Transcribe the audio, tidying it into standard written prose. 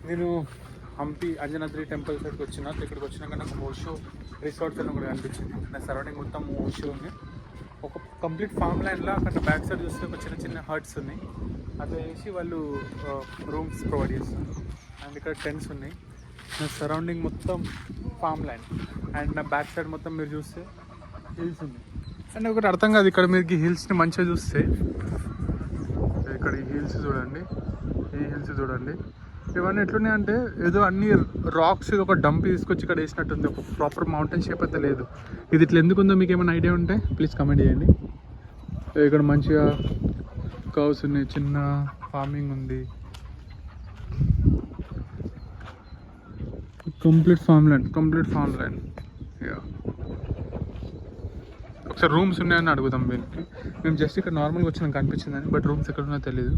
నేను హంపి అంజనాద్రి టెంపుల్ సైడ్కి వచ్చిన. ఇక్కడికి వచ్చినాక నాకు ఓషో రిసార్ట్స్ అని కూడా కనిపించింది. నా సరౌండింగ్ మొత్తం ఓషో ఉంది. ఒక కంప్లీట్ ఫామ్ ల్యాండ్లో అక్కడ బ్యాక్ సైడ్ చూస్తే ఒక చిన్న చిన్న హట్స్ ఉన్నాయి. అట్లా వేసి వాళ్ళు రూమ్స్ ప్రొవైడ్ చేస్తారు. అండ్ ఇక్కడ టెంట్స్ ఉన్నాయి. నా సరౌండింగ్ మొత్తం ఫామ్ ల్యాండ్. అండ్ నా బ్యాక్ సైడ్ మొత్తం మీరు చూస్తే హిల్స్ ఉన్నాయి. అండ్ ఒకటి అర్థం కాదు, ఇక్కడ మీరు ఈ హిల్స్ని మంచిగా చూస్తే ఇక్కడ ఈ హిల్స్ చూడండి, ఈ హిల్స్ చూడండి. ఇవన్నీ ఎట్లున్నాయంటే ఏదో అన్ని రాక్స్ ఒక డంప్ తీసుకొచ్చి ఇక్కడ వేసినట్టుంది. ఒక ప్రాపర్ మౌంటైన్ షేప్ అయితే లేదు. ఇది ఇట్లా ఎందుకు ఉందో మీకు ఏమైనా ఐడియా ఉంటే ప్లీజ్ కమెంట్ చేయండి. ఇక్కడ మంచిగా కౌస్ ఉన్నాయి, చిన్న ఫార్మింగ్ ఉంది, కంప్లీట్ ఫామ్ ల్యాండ్. యా, ఒకసారి రూమ్స్ ఉన్నాయని అడుగుదాం వీళ్ళకి. మేము జస్ట్ ఇక్కడ నార్మల్గా వచ్చినాక కనిపించిందని, బట్ రూమ్స్ ఎక్కడ ఉన్నాయో తెలియదు.